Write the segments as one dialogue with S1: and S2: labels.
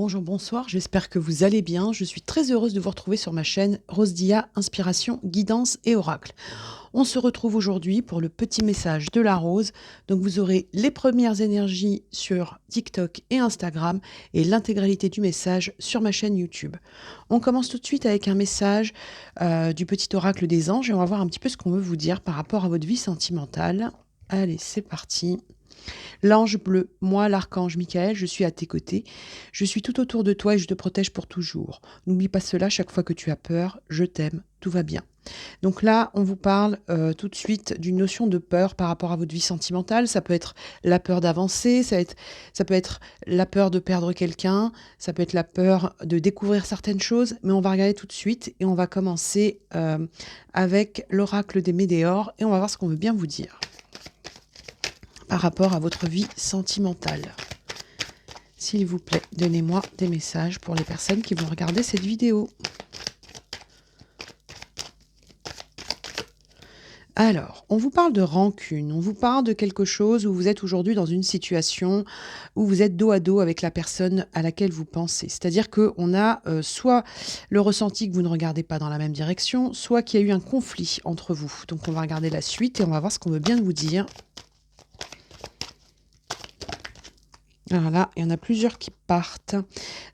S1: bonjour, bonsoir, j'espère que vous allez bien. Je suis très heureuse de vous retrouver sur ma chaîne Rose Dia, Inspiration, Guidance et Oracle. On se retrouve aujourd'hui pour le petit message de la rose. Donc vous aurez les premières énergies sur TikTok et Instagram et l'intégralité du message sur ma chaîne YouTube. On commence tout de suite avec un message du petit oracle des anges et on va voir un petit peu ce qu'on veut vous dire par rapport à votre vie sentimentale. Allez, c'est parti. L'ange bleu, moi l'archange Michael, je suis à tes côtés. Je suis tout autour de toi et je te protège pour toujours. N'oublie pas cela chaque fois que tu as peur. Je t'aime, tout va bien. Donc là, on vous parle tout de suite d'une notion de peur par rapport à votre vie sentimentale. Ça peut être la peur d'avancer, ça peut être la peur de perdre quelqu'un, ça peut être la peur de découvrir certaines choses, mais on va regarder tout de suite et on va commencer avec l'oracle des météores et on va voir ce qu'on veut bien vous dire par rapport à votre vie sentimentale. S'il vous plaît, donnez-moi des messages pour les personnes qui vont regarder cette vidéo. Alors, on vous parle de rancune, on vous parle de quelque chose où vous êtes aujourd'hui dans une situation où vous êtes dos à dos avec la personne à laquelle vous pensez. C'est-à-dire qu'on a soit le ressenti que vous ne regardez pas dans la même direction, soit qu'il y a eu un conflit entre vous. Donc on va regarder la suite et on va voir ce qu'on veut bien vous dire. Alors là, il y en a plusieurs qui partent.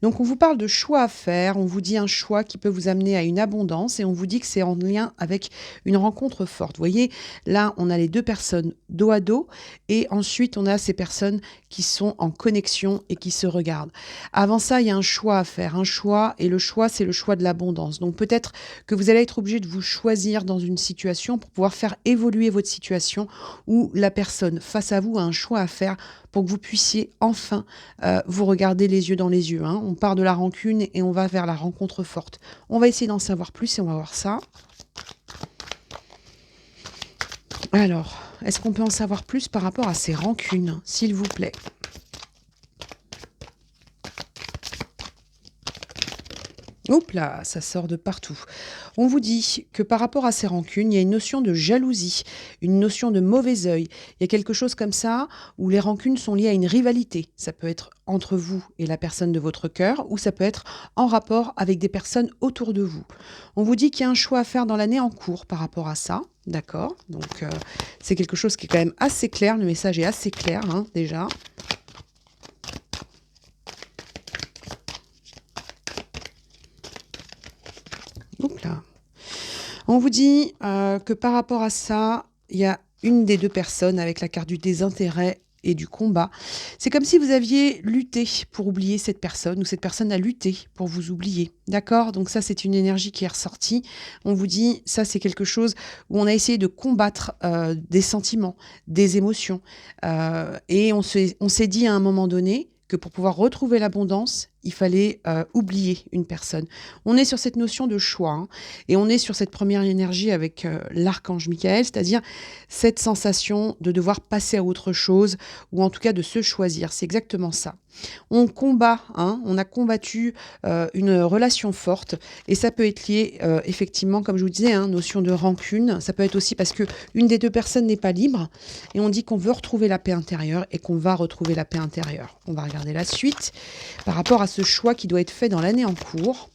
S1: Donc, on vous parle de choix à faire. On vous dit un choix qui peut vous amener à une abondance et on vous dit que c'est en lien avec une rencontre forte. Vous voyez, là, on a les deux personnes dos à dos et ensuite, on a ces personnes qui sont en connexion et qui se regardent. Avant ça, il y a un choix à faire. Un choix et le choix, c'est le choix de l'abondance. Donc, peut-être que vous allez être obligé de vous choisir dans une situation pour pouvoir faire évoluer votre situation où la personne face à vous a un choix à faire pour que vous puissiez enfin vous regarder les yeux dans les yeux. Hein. On part de la rancune et on va vers la rencontre forte. On va essayer d'en savoir plus et on va voir ça. Alors, est-ce qu'on peut en savoir plus par rapport à ces rancunes, s'il vous plaît ? Oups là, ça sort de partout. On vous dit que par rapport à ces rancunes, il y a une notion de jalousie, une notion de mauvais œil. Il y a quelque chose comme ça où les rancunes sont liées à une rivalité. Ça peut être entre vous et la personne de votre cœur ou ça peut être en rapport avec des personnes autour de vous. On vous dit qu'il y a un choix à faire dans l'année en cours par rapport à ça. D'accord ? Donc c'est quelque chose qui est quand même assez clair. Le message est assez clair hein, déjà. Là. On vous dit que par rapport à ça, il y a une des deux personnes avec la carte du désintérêt et du combat. C'est comme si vous aviez lutté pour oublier cette personne ou cette personne a lutté pour vous oublier. D'accord ? Donc ça, c'est une énergie qui est ressortie. On vous dit, ça, c'est quelque chose où on a essayé de combattre des sentiments, des émotions. Et on s'est dit à un moment donné que pour pouvoir retrouver l'abondance, il fallait oublier une personne. On est sur cette notion de choix hein, et on est sur cette première énergie avec l'archange Michael, c'est-à-dire cette sensation de devoir passer à autre chose ou en tout cas de se choisir. C'est exactement ça. On combat, hein, on a combattu une relation forte et ça peut être lié effectivement, comme je vous disais, hein, notion de rancune. Ça peut être aussi parce que une des deux personnes n'est pas libre et on dit qu'on veut retrouver la paix intérieure et qu'on va retrouver la paix intérieure. On va regarder la suite par rapport à ce choix qui doit être fait dans l'année en cours.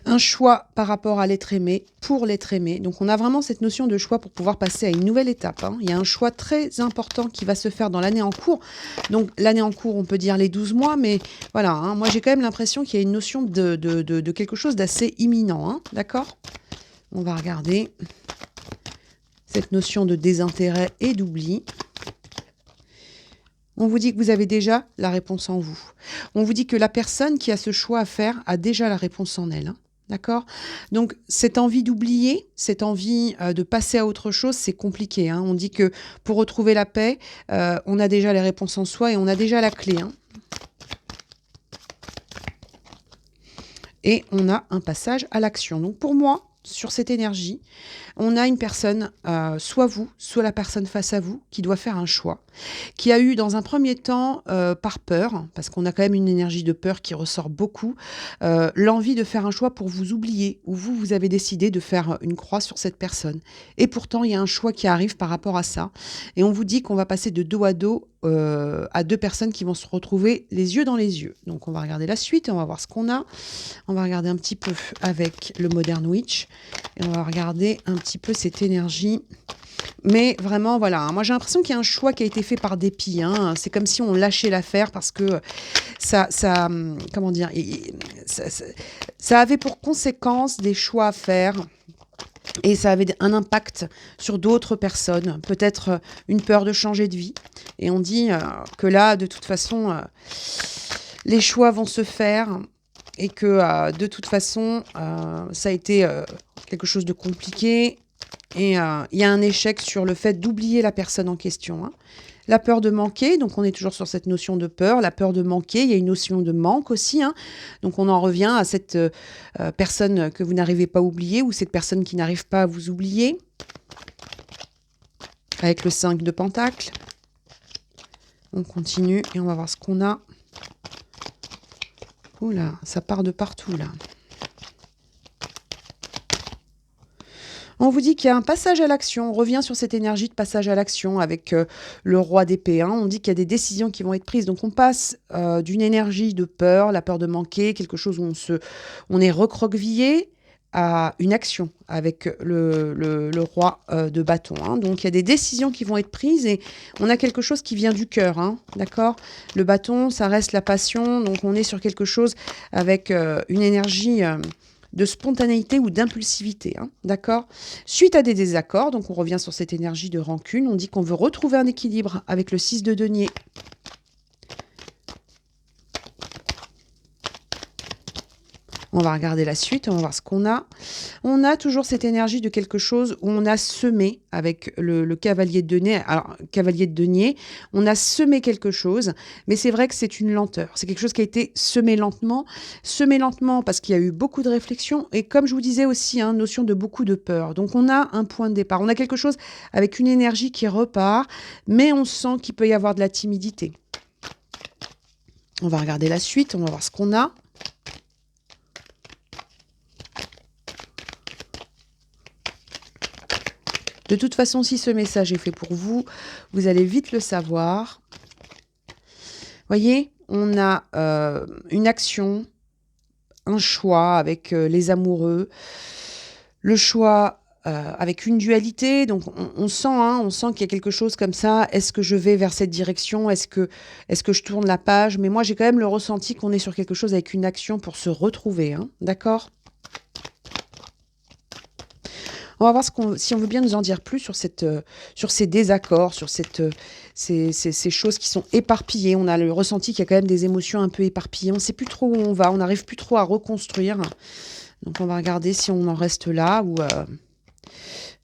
S1: Un choix par rapport à l'être aimé, pour l'être aimé. Donc on a vraiment cette notion de choix pour pouvoir passer à une nouvelle étape. Hein. Il y a un choix très important qui va se faire dans l'année en cours. Donc l'année en cours, on peut dire les 12 mois, mais voilà, hein, moi j'ai quand même l'impression qu'il y a une notion de quelque chose d'assez imminent. Hein, d'accord ? On va regarder cette notion de désintérêt et d'oubli. On vous dit que vous avez déjà la réponse en vous. On vous dit que la personne qui a ce choix à faire a déjà la réponse en elle. Hein. D'accord ? Donc, cette envie d'oublier, cette envie de passer à autre chose, c'est compliqué. Hein. On dit que pour retrouver la paix, on a déjà les réponses en soi et on a déjà la clé. Hein. Et on a un passage à l'action. Donc, pour moi, sur cette énergie, on a une personne, soit vous, soit la personne face à vous, qui doit faire un choix, qui a eu dans un premier temps, par peur, parce qu'on a quand même une énergie de peur qui ressort beaucoup, l'envie de faire un choix pour vous oublier, ou vous, vous avez décidé de faire une croix sur cette personne. Et pourtant, il y a un choix qui arrive par rapport à ça. Et on vous dit qu'on va passer de dos à deux personnes qui vont se retrouver les yeux dans les yeux. Donc on va regarder la suite et on va voir ce qu'on a. On va regarder un petit peu avec le Modern Witch et on va regarder un petit peu cette énergie. Mais vraiment, voilà, hein, moi j'ai l'impression qu'il y a un choix qui a été fait par dépit. Hein. C'est comme si on lâchait l'affaire parce que comment dire, ça avait pour conséquence des choix à faire. Et ça avait un impact sur d'autres personnes, peut-être une peur de changer de vie. Et on dit que là, de toute façon, les choix vont se faire et que de toute façon, ça a été quelque chose de compliqué. Et il y a un échec sur le fait d'oublier la personne en question. Hein. La peur de manquer, donc on est toujours sur cette notion de peur, la peur de manquer, il y a une notion de manque aussi, hein. Donc on en revient à cette personne que vous n'arrivez pas à oublier ou cette personne qui n'arrive pas à vous oublier, avec le 5 de Pentacle. On continue et on va voir ce qu'on a. Oula, ça part de partout là. On vous dit qu'il y a un passage à l'action. On revient sur cette énergie de passage à l'action avec le roi d'épée. Hein. On dit qu'il y a des décisions qui vont être prises. Donc on passe d'une énergie de peur, la peur de manquer, quelque chose où on est recroquevillé, à une action avec le roi de bâton. Hein. Donc il y a des décisions qui vont être prises et on a quelque chose qui vient du cœur. Hein. D'accord ? Le bâton, ça reste la passion. Donc on est sur quelque chose avec une énergie... de spontanéité ou d'impulsivité, hein, d'accord ? Suite à des désaccords, donc on revient sur cette énergie de rancune, on dit qu'on veut retrouver un équilibre avec le 6 de denier. On va regarder la suite, on va voir ce qu'on a. On a toujours cette énergie de quelque chose où on a semé avec le cavalier de denier. Alors, cavalier de denier, on a semé quelque chose, mais c'est vrai que c'est une lenteur. C'est quelque chose qui a été semé lentement parce qu'il y a eu beaucoup de réflexion et comme je vous disais aussi, hein, notion de beaucoup de peur. Donc on a un point de départ. On a quelque chose avec une énergie qui repart, mais on sent qu'il peut y avoir de la timidité. On va regarder la suite, on va voir ce qu'on a. De toute façon, si ce message est fait pour vous, vous allez vite le savoir. Voyez, on a une action, un choix avec les amoureux, le choix avec une dualité. Donc, on sent qu'il y a quelque chose comme ça. Est-ce que je vais vers cette direction ? Est-ce que je tourne la page ? Mais moi, j'ai quand même le ressenti qu'on est sur quelque chose avec une action pour se retrouver. Hein, d'accord ? On va voir si on veut bien nous en dire plus sur ces désaccords, sur ces choses qui sont éparpillées. On a le ressenti qu'il y a quand même des émotions un peu éparpillées. On ne sait plus trop où on va, on n'arrive plus trop à reconstruire. Donc on va regarder si on en reste là ou...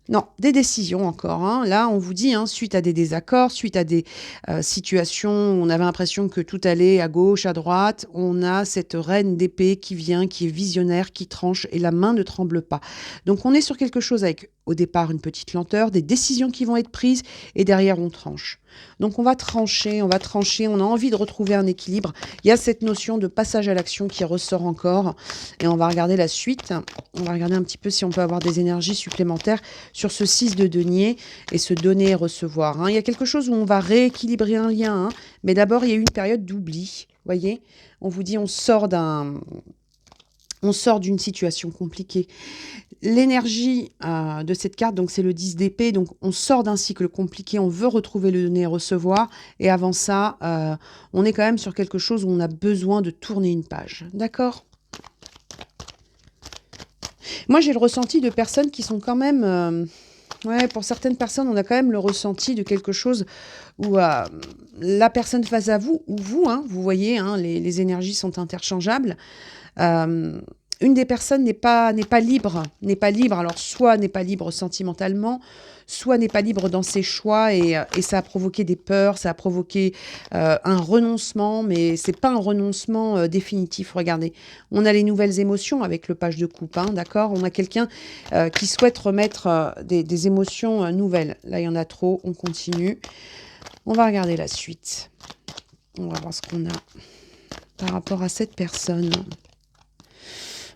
S1: Non, des décisions encore. Hein. Là, on vous dit, hein, suite à des désaccords, suite à des situations où on avait l'impression que tout allait à gauche, à droite, on a cette reine d'épée qui vient, qui est visionnaire, qui tranche et la main ne tremble pas. Donc on est sur quelque chose avec, au départ, une petite lenteur, des décisions qui vont être prises et derrière, on tranche. Donc on va trancher, on a envie de retrouver un équilibre. Il y a cette notion de passage à l'action qui ressort encore et on va regarder la suite. On va regarder un petit peu si on peut avoir des énergies supplémentaires sur ce 6 de denier et se donner et recevoir. Hein. Il y a quelque chose où on va rééquilibrer un lien, hein. Mais d'abord il y a eu une période d'oubli. Voyez, on vous dit on sort d'une situation compliquée. L'énergie de cette carte, donc c'est le 10 d'épée, donc on sort d'un cycle compliqué, on veut retrouver le donner et recevoir, et avant ça, on est quand même sur quelque chose où on a besoin de tourner une page. D'accord ? Moi, j'ai le ressenti de personnes qui sont quand même... pour certaines personnes, on a quand même le ressenti de quelque chose où la personne face à vous, ou vous, hein, vous voyez, hein, les énergies sont interchangeables, une des personnes n'est pas libre, n'est pas libre. Alors, soit n'est pas libre sentimentalement, soit n'est pas libre dans ses choix et ça a provoqué des peurs, ça a provoqué un renoncement, mais c'est pas un renoncement définitif. Regardez, on a les nouvelles émotions avec le page de coupe, hein, d'accord? On a quelqu'un qui souhaite remettre des émotions nouvelles. Là, il y en a trop, on continue. On va regarder la suite. On va voir ce qu'on a par rapport à cette personne.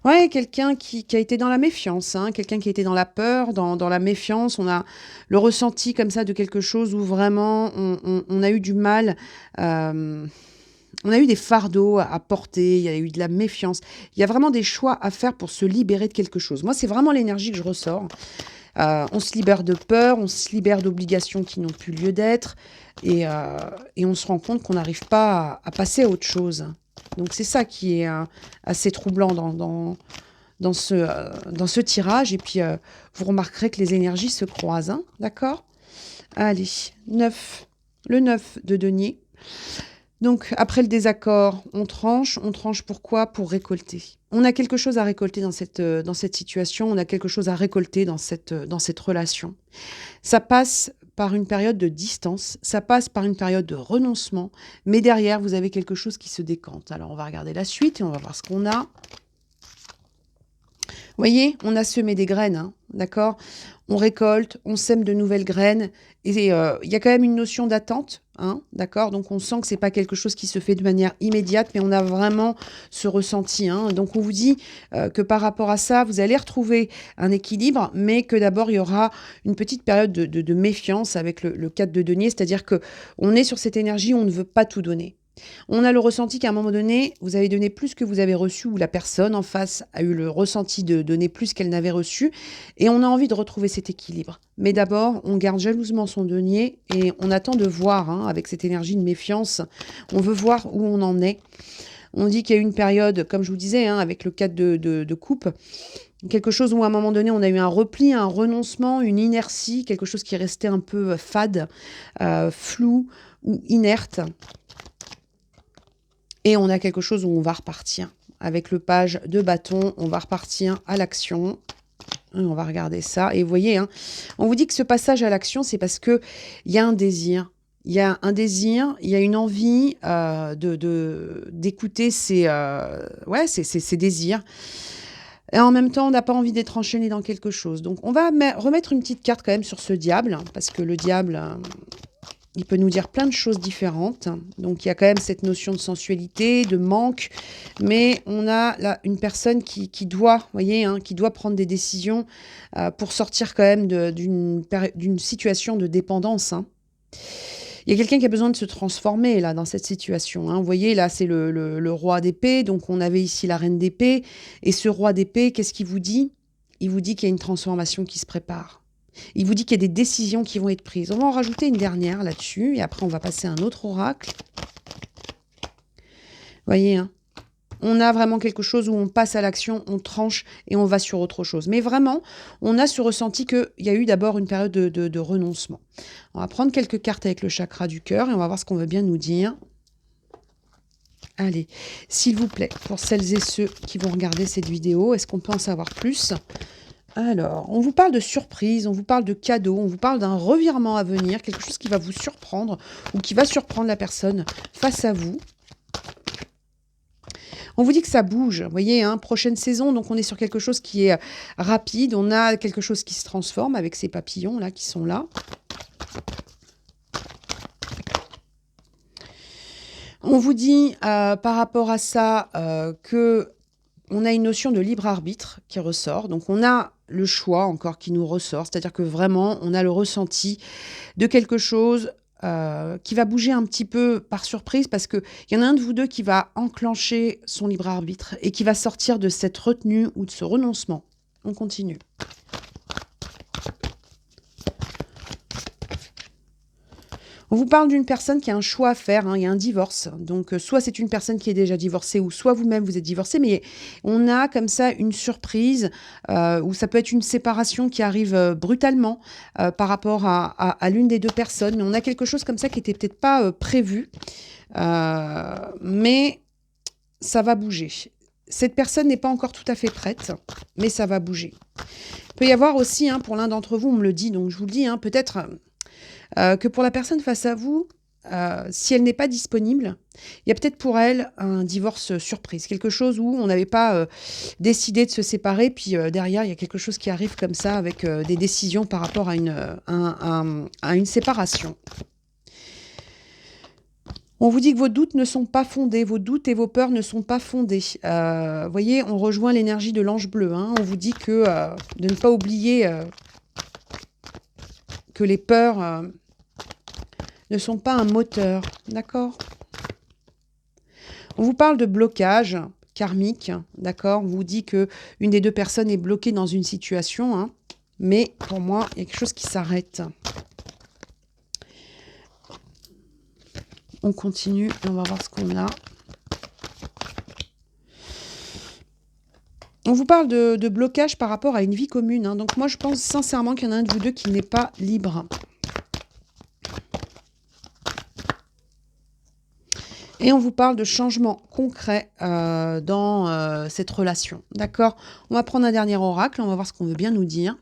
S1: Ouais, quelqu'un qui a été dans la méfiance, hein, quelqu'un qui a été dans la peur, dans la méfiance. On a le ressenti comme ça de quelque chose où vraiment on a eu du mal, on a eu des fardeaux à porter, il y a eu de la méfiance. Il y a vraiment des choix à faire pour se libérer de quelque chose. Moi, c'est vraiment l'énergie que je ressors. On se libère de peur, on se libère d'obligations qui n'ont plus lieu d'être et on se rend compte qu'on n'arrive pas à passer à autre chose. Donc c'est ça qui est assez troublant dans ce tirage. Et puis vous remarquerez que les énergies se croisent, hein, d'accord? Allez, 9, le 9 de denier. Donc après le désaccord, on tranche. On tranche pourquoi? Pour récolter. On a quelque chose à récolter dans cette situation, on a quelque chose à récolter dans cette relation. Ça passe par une période de distance, ça passe par une période de renoncement, mais derrière, vous avez quelque chose qui se décante. Alors, on va regarder la suite et on va voir ce qu'on a. Vous voyez, on a semé des graines, hein, d'accord? On récolte, on sème de nouvelles graines. Et il y a quand même une notion d'attente, hein, d'accord? Donc, on sent que ce n'est pas quelque chose qui se fait de manière immédiate, mais on a vraiment ce ressenti, hein. Donc, on vous dit que par rapport à ça, vous allez retrouver un équilibre, mais que d'abord, il y aura une petite période de méfiance avec le 4 de denier, c'est-à-dire qu'on est sur cette énergie où on ne veut pas tout donner. On a le ressenti qu'à un moment donné, vous avez donné plus que vous avez reçu, ou la personne en face a eu le ressenti de donner plus qu'elle n'avait reçu, et on a envie de retrouver cet équilibre. Mais d'abord, on garde jalousement son denier, et on attend de voir, hein, avec cette énergie de méfiance, on veut voir où on en est. On dit qu'il y a eu une période, comme je vous disais, hein, avec le 4 de coupe, quelque chose où à un moment donné, on a eu un repli, un renoncement, une inertie, quelque chose qui est resté un peu fade, flou ou inerte. Et on a quelque chose où on va repartir. Avec le page de bâton, on va repartir à l'action. On va regarder ça. Et vous voyez, hein, on vous dit que ce passage à l'action, c'est parce qu'il y a un désir. Il y a un désir, il y a une envie d'écouter ses désirs. Et en même temps, on n'a pas envie d'être enchaîné dans quelque chose. Donc, on va remettre une petite carte quand même sur ce diable, parce que le diable... il peut nous dire plein de choses différentes. Donc, il y a quand même cette notion de sensualité, de manque. Mais on a là une personne qui doit, voyez, hein, qui doit prendre des décisions pour sortir quand même d'une situation de dépendance. Hein. Il y a quelqu'un qui a besoin de se transformer là dans cette situation. Hein. Vous voyez, là, c'est le roi d'épée. Donc, on avait ici la reine d'épée. Et ce roi d'épée, qu'est-ce qu'il vous dit? Il vous dit qu'il y a une transformation qui se prépare. Il vous dit qu'il y a des décisions qui vont être prises. On va en rajouter une dernière là-dessus. Et après, on va passer à un autre oracle. Voyez, hein, on a vraiment quelque chose où on passe à l'action, on tranche et on va sur autre chose. Mais vraiment, on a ce ressenti qu'il y a eu d'abord une période de renoncement. On va prendre quelques cartes avec le chakra du cœur et on va voir ce qu'on veut bien nous dire. Allez, s'il vous plaît, pour celles et ceux qui vont regarder cette vidéo, est-ce qu'on peut en savoir plus ? Alors, on vous parle de surprise, on vous parle de cadeau, on vous parle d'un revirement à venir, quelque chose qui va vous surprendre ou qui va surprendre la personne face à vous. On vous dit que ça bouge, vous voyez, hein, prochaine saison, donc on est sur quelque chose qui est rapide, on a quelque chose qui se transforme avec ces papillons là qui sont là. On vous dit par rapport à ça que on a une notion de libre arbitre qui ressort, donc on a le choix encore qui nous ressort, c'est-à-dire que vraiment on a le ressenti de quelque chose qui va bouger un petit peu par surprise parce qu'il y en a un de vous deux qui va enclencher son libre arbitre et qui va sortir de cette retenue ou de ce renoncement. On continue. On vous parle d'une personne qui a un choix à faire, hein, il y a un divorce. Donc, soit c'est une personne qui est déjà divorcée, ou soit vous-même vous êtes divorcé, mais on a comme ça une surprise, ou ça peut être une séparation qui arrive brutalement par rapport à l'une des deux personnes, mais on a quelque chose comme ça qui n'était peut-être pas prévu, mais ça va bouger. cette personne n'est pas encore tout à fait prête, mais ça va bouger. Il peut y avoir aussi, hein, pour l'un d'entre vous, on me le dit, donc je vous le dis, hein, peut-être que pour la personne face à vous, si elle n'est pas disponible, il y a peut-être pour elle un divorce surprise, quelque chose où on n'avait pas décidé de se séparer, puis derrière, il y a quelque chose qui arrive comme ça avec des décisions par rapport à une séparation. On vous dit que vos doutes ne sont pas fondés, vos doutes et vos peurs ne sont pas fondés. Vous voyez, on rejoint l'énergie de l'ange bleu. Hein. On vous dit que de ne pas oublier que les peurs ne sont pas un moteur. D'accord? On vous parle de blocage karmique. D'accord? On vous dit que une des deux personnes est bloquée dans une situation. Hein, mais pour moi, il y a quelque chose qui s'arrête. On continue et on va voir ce qu'on a. On vous parle de blocage par rapport à une vie commune. Hein. Donc moi, je pense sincèrement qu'il y en a un de vous deux qui n'est pas libre. Et on vous parle de changements concrets dans cette relation. D'accord? On va prendre un dernier oracle. On va voir ce qu'on veut bien nous dire.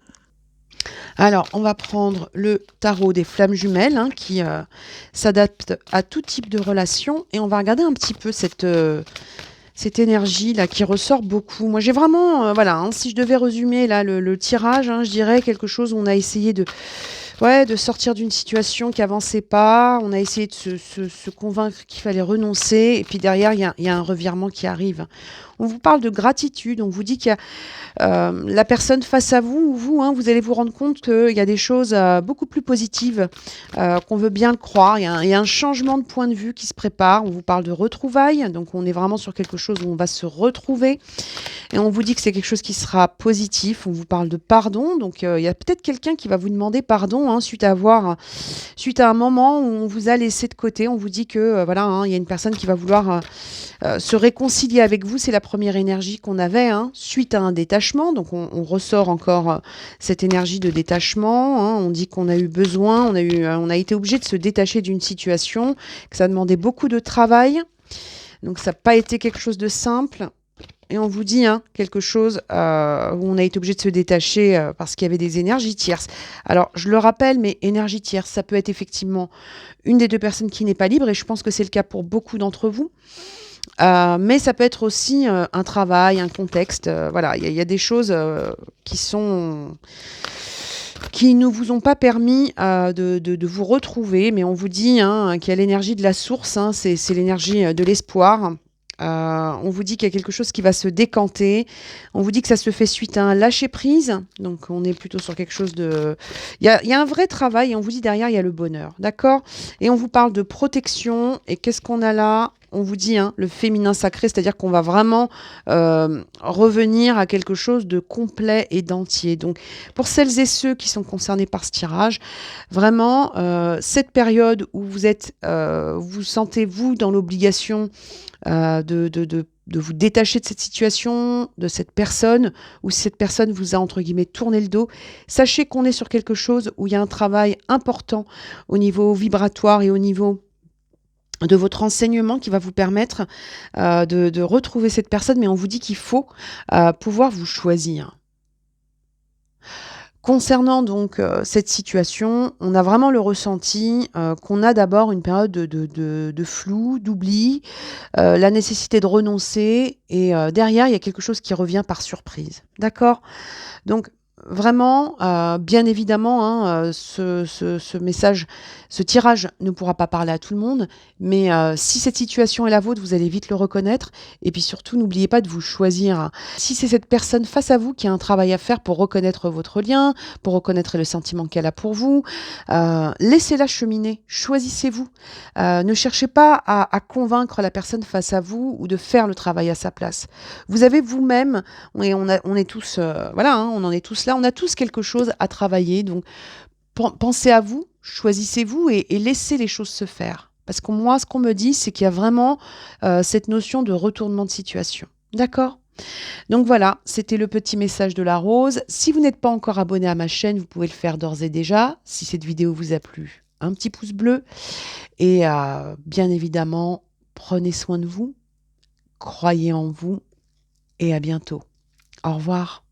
S1: Alors, on va prendre le tarot des flammes jumelles hein, qui s'adapte à tout type de relation. Et on va regarder un petit peu cette énergie-là qui ressort beaucoup. Moi, j'ai vraiment, voilà, hein, si je devais résumer là le tirage, hein, je dirais quelque chose où on a essayé de sortir d'une situation qui avançait pas. On a essayé de se convaincre qu'il fallait renoncer. Et puis derrière, il y a un revirement qui arrive. On vous parle de gratitude. On vous dit qu'il y a la personne face à vous, ou vous, hein, vous allez vous rendre compte qu'il y a des choses beaucoup plus positives, qu'on veut bien le croire. Il y a un changement de point de vue qui se prépare. On vous parle de retrouvailles. Donc on est vraiment sur quelque chose où on va se retrouver. Et on vous dit que c'est quelque chose qui sera positif. On vous parle de pardon. Donc il y a peut-être quelqu'un qui va vous demander pardon hein, suite à un moment où on vous a laissé de côté. On vous dit que voilà, hein, il y a une personne qui va vouloir se réconcilier avec vous. C'est la première énergie qu'on avait hein, suite à un détachement. Donc on ressort encore cette énergie de détachement. Hein. On dit qu'on a eu besoin, on a été obligé de se détacher d'une situation, que ça demandait beaucoup de travail. Donc ça n'a pas été quelque chose de simple. Et on vous dit hein, quelque chose où on a été obligé de se détacher parce qu'il y avait des énergies tierces. Alors, je le rappelle, mais énergie tierce, ça peut être effectivement une des deux personnes qui n'est pas libre, et je pense que c'est le cas pour beaucoup d'entre vous. Mais ça peut être aussi un travail, un contexte. Voilà, il y a des choses qui ne vous ont pas permis de vous retrouver, mais on vous dit hein, qu'il y a l'énergie de la source, hein, c'est l'énergie de l'espoir. On vous dit qu'il y a quelque chose qui va se décanter. On vous dit que ça se fait suite à un lâcher-prise. Donc, on est plutôt sur quelque chose de... Il y a un vrai travail et on vous dit derrière, il y a le bonheur. D'accord? Et on vous parle de protection. Et qu'est-ce qu'on a là? On vous dit hein, le féminin sacré, c'est-à-dire qu'on va vraiment revenir à quelque chose de complet et d'entier. Donc, pour celles et ceux qui sont concernés par ce tirage, vraiment, cette période où vous sentez, vous, dans l'obligation de vous détacher de cette situation, de cette personne, ou si cette personne vous a, entre guillemets, tourné le dos, sachez qu'on est sur quelque chose où il y a un travail important au niveau vibratoire et au niveau de votre enseignement qui va vous permettre de retrouver cette personne, mais on vous dit qu'il faut pouvoir vous choisir. Concernant donc cette situation, on a vraiment le ressenti qu'on a d'abord une période de flou, d'oubli, la nécessité de renoncer, et derrière, il y a quelque chose qui revient par surprise. D'accord? Donc, vraiment, bien évidemment, hein, ce message, ce tirage ne pourra pas parler à tout le monde, mais si cette situation est la vôtre, vous allez vite le reconnaître. Et puis surtout, n'oubliez pas de vous choisir. Si c'est cette personne face à vous qui a un travail à faire pour reconnaître votre lien, pour reconnaître le sentiment qu'elle a pour vous, laissez-la cheminer. Choisissez-vous. Ne cherchez pas à convaincre la personne face à vous ou de faire le travail à sa place. Vous avez vous-même, on est tous, voilà, hein, on en est tous là. On a tous quelque chose à travailler, donc pensez à vous, choisissez-vous et laissez les choses se faire. Parce que moi, ce qu'on me dit, c'est qu'il y a vraiment cette notion de retournement de situation. D'accord? Donc voilà, c'était le petit message de la rose. Si vous n'êtes pas encore abonné à ma chaîne, vous pouvez le faire d'ores et déjà. Si cette vidéo vous a plu, un petit pouce bleu. Et bien évidemment, prenez soin de vous, croyez en vous et à bientôt. Au revoir.